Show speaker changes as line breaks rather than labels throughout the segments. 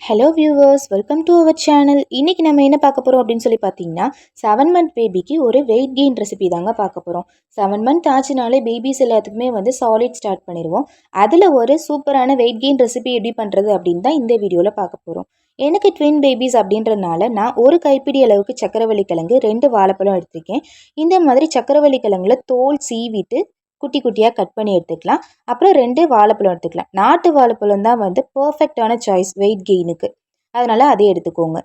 Hello viewers, welcome to our channel. இன்றைக்கி நம்ம என்ன பார்க்க போகிறோம் அப்படின்னு சொல்லி பார்த்தீங்கன்னா 7 மந்த் பேபிக்கு ஒரு வெயிட் கெயின் ரெசிபி தாங்க பார்க்க போகிறோம். 7 மந்த் ஆச்சுனாலே பேபிஸ் எல்லாத்துக்குமே சாலிட் ஸ்டார்ட் பண்ணிடுவோம். அதில் ஒரு சூப்பரான வெயிட் கெயின் ரெசிபி எப்படி பண்ணுறது அப்படின்னு தான் இந்த வீடியோவில் பார்க்க போகிறோம். எனக்கு ட்வின் பேபிஸ் அப்படின்றனால நான் ஒரு கைப்பிடி அளவுக்கு சக்கரவள்ளி கிழங்கு 2 வாழைப்பழம் எடுத்திருக்கேன். இந்த மாதிரி சக்கரவள்ளி கிழங்குல தோல் சீவிட்டு குட்டி குட்டியாக கட் பண்ணி எடுத்துக்கலாம். அப்புறம் 2 வாழைப்பழம் எடுத்துக்கலாம். நாட்டு வாழைப்பழம் தான் பர்ஃபெக்டான சாய்ஸ் வெயிட் கெயினுக்கு. அதனால் அதை எடுத்துக்கோங்க.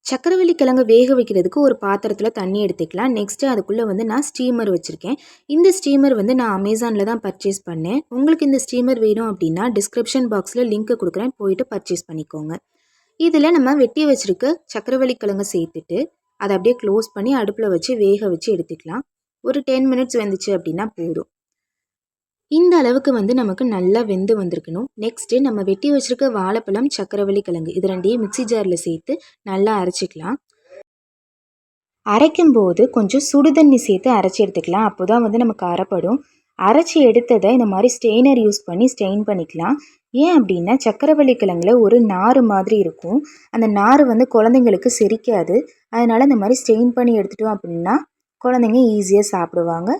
சக்கரவள்ளி கிழங்கு வேக வைக்கிறதுக்கு ஒரு பாத்திரத்தில் தண்ணி எடுத்துக்கலாம். நெக்ஸ்ட்டு அதுக்குள்ளே நான் ஸ்டீமர் வச்சுருக்கேன். இந்த ஸ்டீமர் நான் அமேசானில் தான் பர்ச்சேஸ் பண்ணேன். உங்களுக்கு இந்த ஸ்டீமர் வேணும் அப்படின்னா டிஸ்கிரிப்ஷன் பாக்ஸில் லிங்க் கொடுக்குறேன், போயிட்டு பர்ச்சேஸ் பண்ணிக்கோங்க. இதில் நம்ம வெட்டி வச்சுருக்க சக்கரவள்ளி கிழங்கு சேர்த்துட்டு அதை அப்படியே க்ளோஸ் பண்ணி அடுப்பில் வச்சு வேக வச்சு எடுத்துக்கலாம். ஒரு 10 மினிட்ஸ் வெந்துச்சு அப்படின்னா போதும். இந்த அளவுக்கு நமக்கு நல்லா வெந்து வந்திருக்கணும். நெக்ஸ்ட்டு நம்ம வெட்டி வச்சுருக்க வாழைப்பழம், சக்கரவள்ளி கிழங்கு இது ரெண்டையும் மிக்சி ஜாரில் சேர்த்து நல்லா அரைச்சிக்கலாம். அரைக்கும்போது கொஞ்சம் சுடுதண்ணி சேர்த்து அரைச்சி எடுத்துக்கலாம். அப்போ தான் நமக்கு அரைப்படும். அரைச்சி எடுத்ததை இந்த மாதிரி ஸ்டெயினர் யூஸ் பண்ணி ஸ்டெயின் பண்ணிக்கலாம். ஏன் அப்படின்னா சக்கரவள்ளி கிழங்குல ஒரு நார் மாதிரி இருக்கும். அந்த நார் குழந்தைங்களுக்கு செரிக்காது. அதனால் இந்த மாதிரி ஸ்டெயின் பண்ணி எடுத்துட்டோம் அப்படின்னா குழந்தைங்க ஈஸியாக சாப்பிடுவாங்க.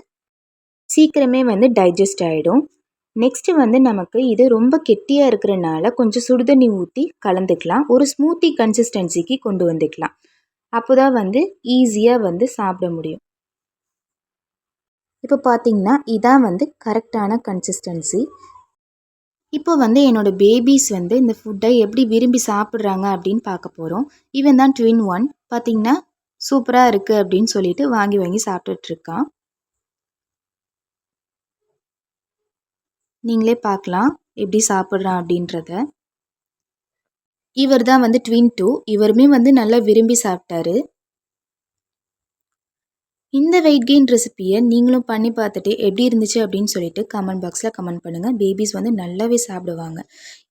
சீக்கிரமே டைஜஸ்ட் ஆகிடும். நெக்ஸ்ட்டு நமக்கு இது ரொம்ப கெட்டியாக இருக்கிறனால கொஞ்சம் சுடுதண்ணி ஊற்றி கலந்துக்கலாம். ஒரு ஸ்மூத்தி கன்சிஸ்டன்சிக்கு கொண்டு வந்துக்கலாம். அப்போ தான் ஈஸியாக சாப்பிட முடியும். இப்போ பார்த்திங்கன்னா இதான் கரெக்டான கன்சிஸ்டன்சி. இப்போ என்னோடய பேபிஸ் இந்த ஃபுட்டை எப்படி விரும்பி சாப்பிட்றாங்க அப்படின்னு பார்க்க போகிறோம். இவன் தான் ட்வின் 1. பார்த்திங்கன்னா சூப்பராக இருக்குது அப்படின்னு சொல்லிட்டு வாங்கி வாங்கி சாப்பிட்டுட்ருக்கான். நீங்களே பார்க்கலாம் எப்படி சாப்பிட்றான் அப்படின்றத. இவர் தான் ட்வின் 2. இவருமே நல்லா விரும்பி சாப்பிட்டாரு. இந்த வெயிட் கெயின் ரெசிபியை நீங்களும் பண்ணி பார்த்துட்டு எப்படி இருந்துச்சு அப்படின்னு சொல்லிட்டு கமெண்ட் பாக்ஸில் கமெண்ட் பண்ணுங்கள். பேபிஸ் நல்லாவே சாப்பிடுவாங்க.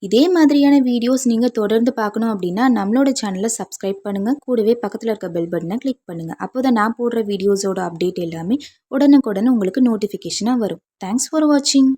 இதே மாதிரியான வீடியோஸ் நீங்கள் தொடர்ந்து பார்க்கணும் அப்படின்னா நம்மளோட சேனலை சப்ஸ்கிரைப் பண்ணுங்கள். கூடவே பக்கத்தில் இருக்க பெல் பட்டனை கிளிக் பண்ணுங்கள். அப்போ தான் நான் போடுற வீடியோஸோட அப்டேட் எல்லாமே உடனுக்குடன் உங்களுக்கு நோட்டிஃபிகேஷனாக வரும். தேங்க்ஸ் ஃபார் வாட்சிங்.